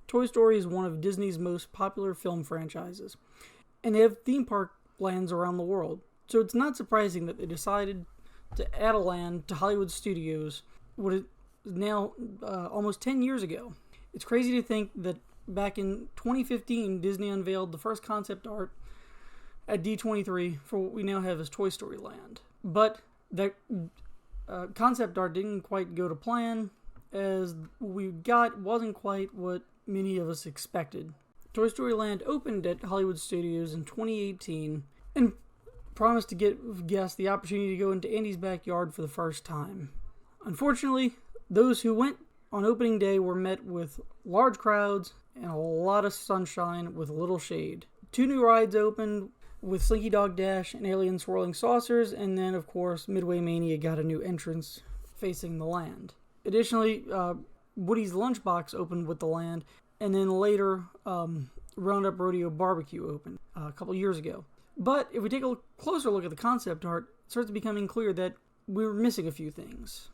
Toy Story is one of Disney's most popular film franchises, and they have theme park lands around the world. So it's not surprising that they decided to add a land to Hollywood Studios, what is now almost 10 years ago. It's crazy to think that back in 2015, Disney unveiled the first concept art at D23 for what we now have as Toy Story Land. But that concept art didn't quite go to plan, as what we got wasn't quite what many of us expected. Toy Story Land opened at Hollywood Studios in 2018 and promised to give guests the opportunity to go into Andy's backyard for the first time. Unfortunately, those who went on opening day were met with large crowds and a lot of sunshine with little shade. 2 new rides opened with Slinky Dog Dash and Alien Swirling Saucers, and then, of course, Midway Mania got a new entrance facing the land. Additionally, Woody's Lunchbox opened with the land, and then later, Roundup Rodeo Barbecue opened a couple years ago. But if we take a closer look at the concept art, it starts becoming clear that we were missing a few things.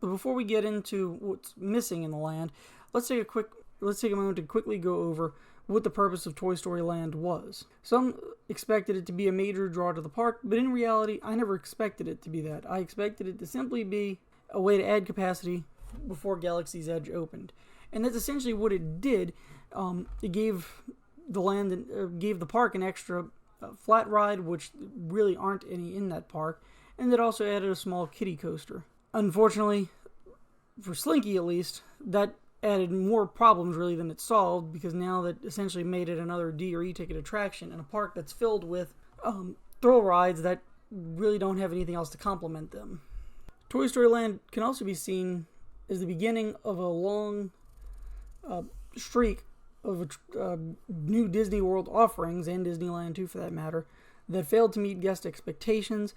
But before we get into what's missing in the land, let's take a moment to quickly go over what the purpose of Toy Story Land was. Some expected it to be a major draw to the park, but in reality, I never expected it to be that. I expected it to simply be a way to add capacity before Galaxy's Edge opened. And that's essentially what it did. It gave the park an extra flat ride, which really aren't any in that park, and it also added a small kiddie coaster. Unfortunately, for Slinky at least, that added more problems really than it solved, because now that essentially made it another D or E ticket attraction in a park that's filled with thrill rides that really don't have anything else to complement them. Toy Story Land can also be seen as the beginning of a long streak of new Disney World offerings, and Disneyland too for that matter, that failed to meet guest expectations.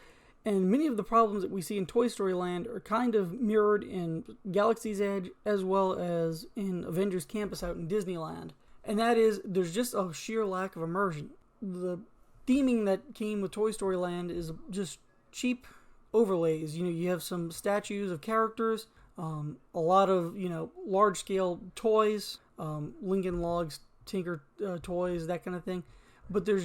And many of the problems that we see in Toy Story Land are kind of mirrored in Galaxy's Edge as well as in Avengers Campus out in Disneyland. And that is, there's just a sheer lack of immersion. The theming that came with Toy Story Land is just cheap overlays. You have some statues of characters, a lot of, large-scale toys, Lincoln Logs, Tinker toys, that kind of thing. But there's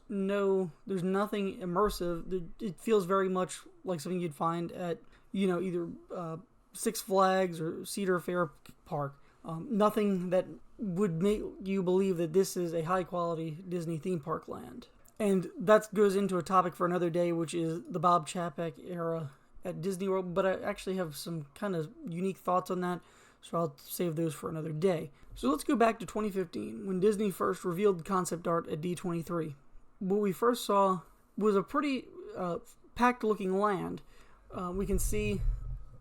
nothing immersive. It feels very much like something you'd find at, either Six Flags or Cedar Fair Park. Nothing that would make you believe that this is a high-quality Disney theme park land. And that goes into a topic for another day, which is the Bob Chapek era at Disney World. But I actually have some kind of unique thoughts on that, so I'll save those for another day. So let's go back to 2015, when Disney first revealed concept art at D23. What we first saw was a pretty packed-looking land. We can see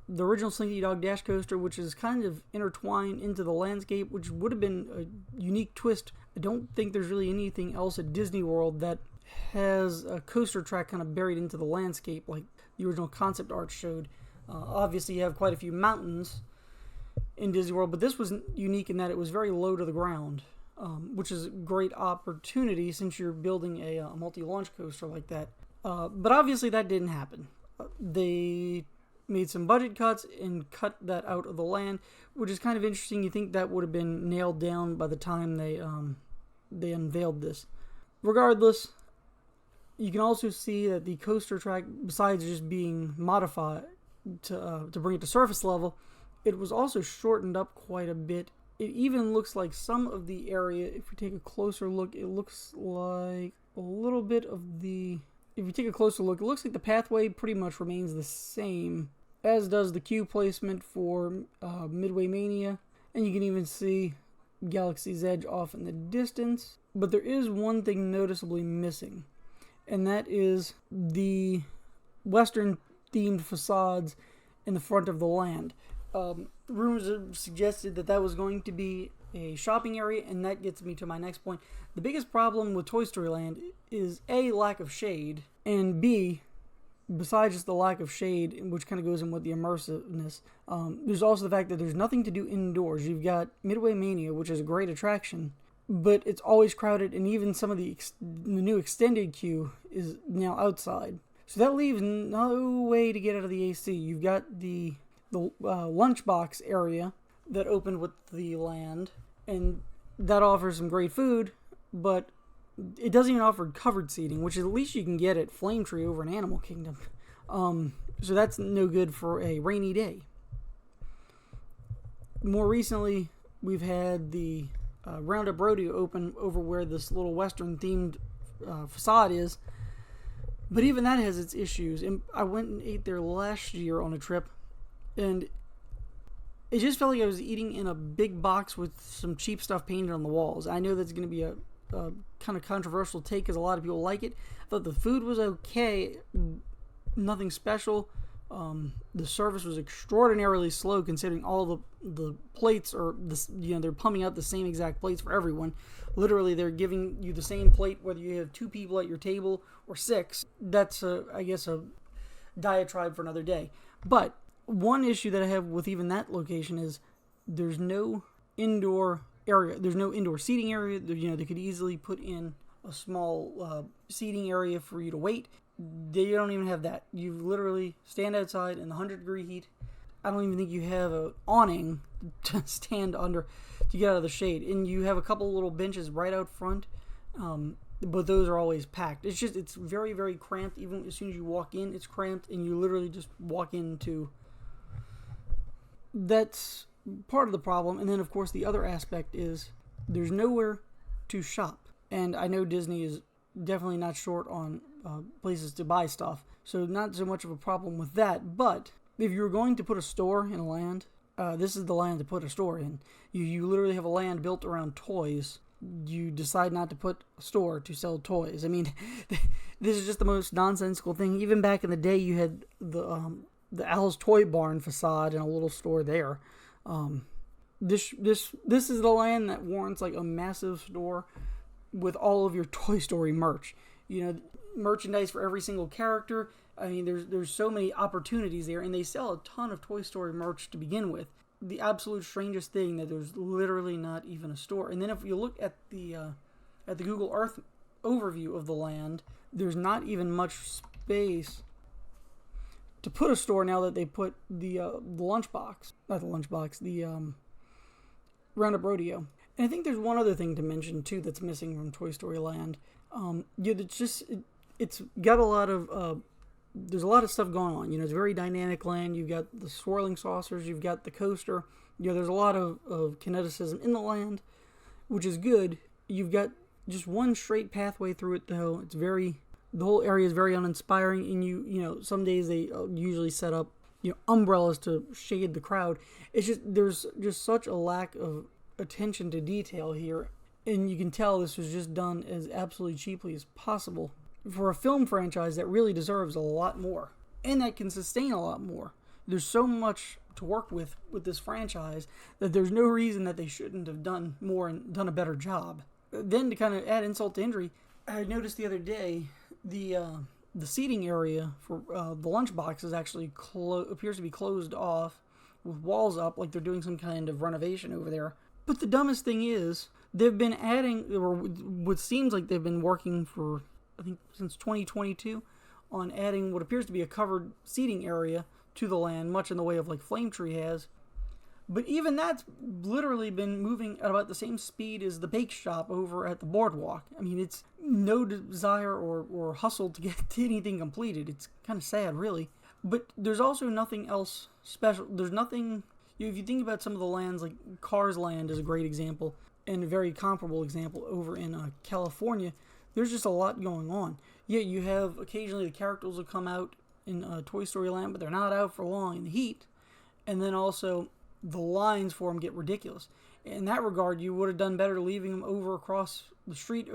the original Slinky Dog Dash coaster, which is kind of intertwined into the landscape, which would have been a unique twist. I don't think there's really anything else at Disney World that has a coaster track kind of buried into the landscape like the original concept art showed. Obviously, you have quite a few mountains in Disney World, but this was unique in that it was very low to the ground, which is a great opportunity since you're building a multi-launch coaster like that. But obviously that didn't happen. They made some budget cuts and cut that out of the land, which is kind of interesting. You think that would have been nailed down by the time they unveiled this. Regardless, you can also see that the coaster track, besides just being modified to bring it to surface level, it was also shortened up quite a bit. It even looks like some of the area, if you take a closer look, it looks like a little bit of the... If you take a closer look, it looks like the pathway pretty much remains the same, as does the queue placement for Midway Mania. And you can even see Galaxy's Edge off in the distance. But there is one thing noticeably missing, and that is the Western-themed facades in the front of the land. Rumors have suggested that was going to be a shopping area, and that gets me to my next point. The biggest problem with Toy Story Land is A, lack of shade, and B, besides just the lack of shade, which kind of goes in with the immersiveness, there's also the fact that there's nothing to do indoors. You've got Midway Mania, which is a great attraction, but it's always crowded, and even some of the new extended queue is now outside. So that leaves no way to get out of the AC. You've got the lunchbox area that opened with the land, and that offers some great food, but it doesn't even offer covered seating, which at least you can get at Flame Tree over in Animal Kingdom. So that's no good for a rainy day. More recently, we've had the Roundup Rodeo open over where this little Western-themed facade is, but even that has its issues. And I went and ate there last year on a trip, and it just felt like I was eating in a big box with some cheap stuff painted on the walls. I know that's going to be a kind of controversial take because a lot of people like it. I thought the food was okay, nothing special. The service was extraordinarily slow considering all the plates are they're pumping out the same exact plates for everyone. Literally, they're giving you the same plate whether you have 2 people at your table or 6. That's I guess a diatribe for another day. But one issue that I have with even that location is there's no indoor area. There's no indoor seating area. They could easily put in a small seating area for you to wait. They don't even have that. You literally stand outside in the 100-degree heat. I don't even think you have an awning to stand under to get out of the shade. And you have a couple little benches right out front, but those are always packed. It's very, very cramped. Even as soon as you walk in, it's cramped, and you literally just walk into... That's part of the problem. And then, of course, the other aspect is there's nowhere to shop. And I know Disney is definitely not short on places to buy stuff, so not so much of a problem with that. But if you're going to put a store in a land, this is the land to put a store in. You literally have a land built around toys. You decide not to put a store to sell toys. I mean, this is just the most nonsensical thing. Even back in the day, you had the Al's Toy Barn facade and a little store there. This is the land that warrants like a massive store with all of your Toy Story merch. Merchandise for every single character. I mean, there's so many opportunities there, and they sell a ton of Toy Story merch to begin with. The absolute strangest thing that there's literally not even a store. And then if you look at the Google Earth overview of the land, there's not even much space to put a store now that they put the Roundup Rodeo. And I think there's one other thing to mention too that's missing from Toy Story Land. It's got a lot of there's a lot of stuff going on. It's a very dynamic land. You've got the swirling saucers, you've got the coaster. There's a lot of kineticism in the land, which is good. You've got just one straight pathway through it though. The whole area is very uninspiring, and some days they usually set up umbrellas to shade the crowd. It's just there's just such a lack of attention to detail here, and you can tell this was just done as absolutely cheaply as possible for a film franchise that really deserves a lot more and that can sustain a lot more. There's so much to work with this franchise that there's no reason that they shouldn't have done more and done a better job. Then to kind of add insult to injury, I noticed the other day the seating area for the lunchbox is actually appears to be closed off with walls up, like they're doing some kind of renovation over there. But the dumbest thing is they've been adding, or what seems like they've been working for, I think, since 2022 on adding what appears to be a covered seating area to the land, much in the way of like Flame Tree has. But even that's literally been moving at about the same speed as the bake shop over at the boardwalk. I mean, it's no desire or hustle to get anything completed. It's kind of sad, really. But there's also nothing else special. There's nothing... If you think about some of the lands, like Cars Land is a great example, and a very comparable example over in California, there's just a lot going on. Yeah, you have occasionally the characters will come out in Toy Story Land, but they're not out for long in the heat. And then also... the lines for them get ridiculous. In that regard, you would have done better leaving them over across the street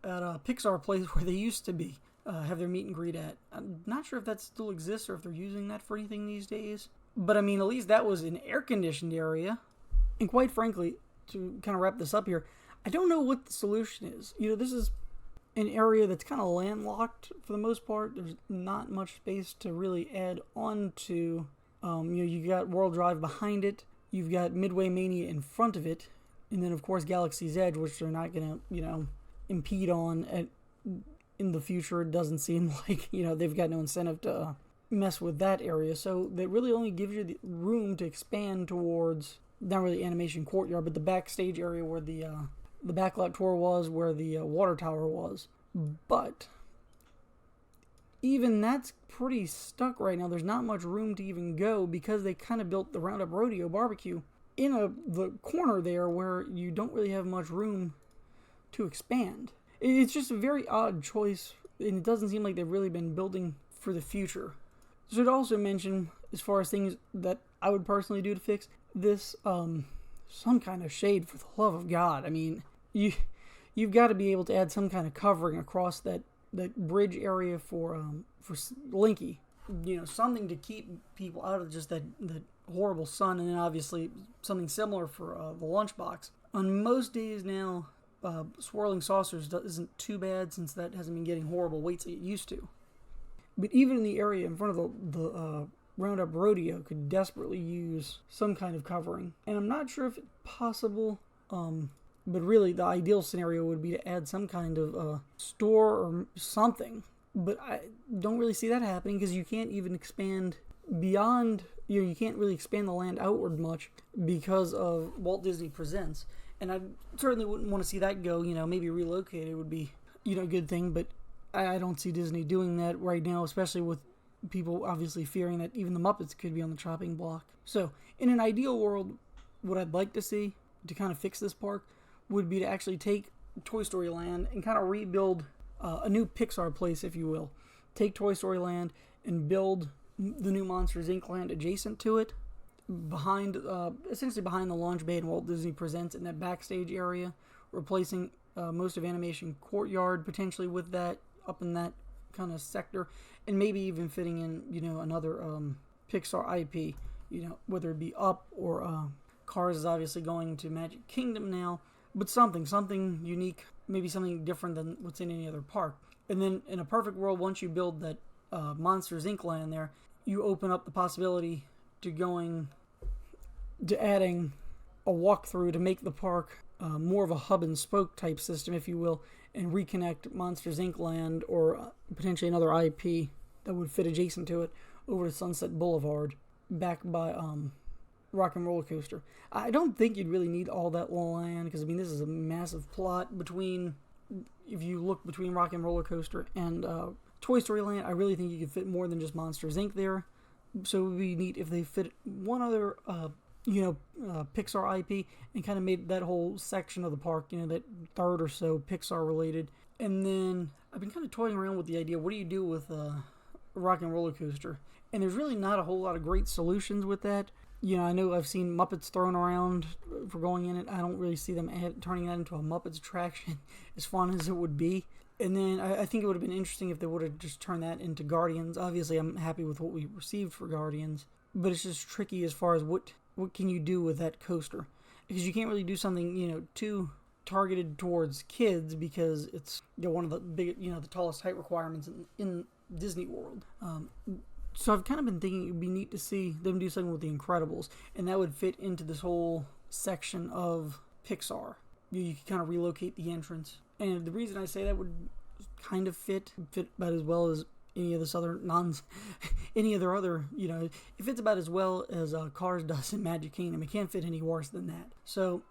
at a Pixar place where they used to be, have their meet and greet at. I'm not sure if that still exists or if they're using that for anything these days. But I mean, at least that was an air-conditioned area. And quite frankly, to kind of wrap this up here, I don't know what the solution is. This is an area that's kind of landlocked for the most part. There's not much space to really add on to. You got World Drive behind it. You've got Midway Mania in front of it. And then, of course, Galaxy's Edge, which they're not going to, impede on in the future. It doesn't seem like, they've got no incentive to mess with that area. So that really only gives you the room to expand towards not really animation courtyard, but the backstage area where the backlot tour was, where the water tower was. But even that's pretty stuck right now. There's not much room to even go because they kind of built the Roundup Rodeo barbecue in the corner there where you don't really have much room to expand. It's just a very odd choice, and it doesn't seem like they've really been building for the future. Should also mention, as far as things that I would personally do to fix this, some kind of shade, for the love of God. I mean, you've got to be able to add some kind of covering across that bridge area for Linky. You know, something to keep people out of just that horrible sun, and then obviously something similar for the lunchbox. On most days now, swirling saucers isn't too bad since that hasn't been getting horrible weights like it used to. But even in the area in front of the Roundup Rodeo could desperately use some kind of covering. And I'm not sure if it's possible, but really the ideal scenario would be to add some kind of store or something. But I don't really see that happening because you can't even expand beyond, you can't really expand the land outward much because of Walt Disney Presents. And I certainly wouldn't want to see that go, maybe relocated would be, a good thing, but I don't see Disney doing that right now, especially with people obviously fearing that even the Muppets could be on the chopping block. So, in an ideal world, what I'd like to see to kind of fix this park would be to actually take Toy Story Land and kind of rebuild a new Pixar place, if you will. Take Toy Story Land and build the new Monsters, Inc. land adjacent to it, essentially behind the launch bay and Walt Disney Presents in that backstage area, replacing most of Animation Courtyard potentially with that, up in that kind of sector, and maybe even fitting in, another Pixar IP, whether it be Up or Cars is obviously going to Magic Kingdom now, but something unique, maybe something different than what's in any other park. And then in a perfect world, once you build that Monsters Inc. land there, you open up the possibility to adding a walkthrough to make the park more of a hub and spoke type system, if you will, and reconnect Monsters Inc. land or potentially another IP that would fit adjacent to it over to Sunset Boulevard, back by Rock and Roller Coaster. I don't think you'd really need all that land because this is a massive plot if you look between Rock and Roller Coaster and Toy Story Land. I really think you could fit more than just Monsters Inc. there. So it would be neat if they fit one other Pixar IP and kind of made that whole section of the park, that third or so Pixar related. And then I've been kind of toying around with the idea, what do you do with Rock and Roller Coaster? And there's really not a whole lot of great solutions with that. I know I've seen Muppets thrown around for going in it. I don't really see them turning that into a Muppets attraction as fun as it would be. And then I think it would have been interesting if they would have just turned that into Guardians. Obviously, I'm happy with what we received for Guardians, but it's just tricky as far as what can you do with that coaster, because you can't really do something too targeted towards kids because it's one of the big the tallest height requirements in Disney World. So I've kind of been thinking it would be neat to see them do something with the Incredibles, and that would fit into this whole section of Pixar. You could kind of relocate the entrance, and the reason I say that would kind of fit about as well as any of this other it fits about as well as Cars does in Magic Kingdom. It can't fit any worse than that. So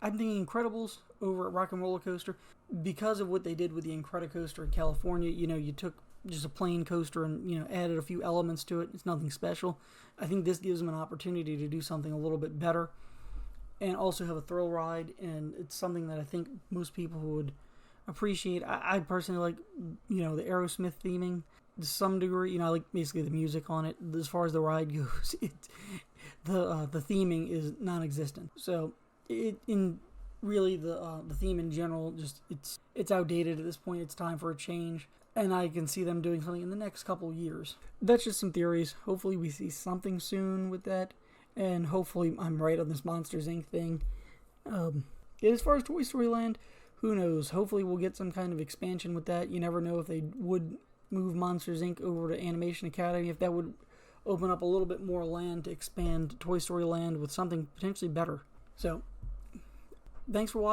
I'm thinking Incredibles over at Rock and Roller Coaster because of what they did with the Incredicoaster in California. You took just a plain coaster and added a few elements to it. It's nothing special. I think this gives them an opportunity to do something a little bit better and also have a thrill ride, and it's something that I think most people would appreciate. I personally like the Aerosmith theming to some degree. I like basically the music on it. As far as the ride goes, the theming is non-existent. So the theme in general, just it's outdated at this point. It's time for a change, and I can see them doing something in the next couple years. That's just some theories. Hopefully we see something soon with that, and hopefully I'm right on this Monsters Inc. thing. As far as Toy Story Land, who knows? Hopefully we'll get some kind of expansion with that. You never know if they would move Monsters Inc. over to Animation Academy, if that would open up a little bit more land to expand Toy Story Land with something potentially better. So, thanks for watching.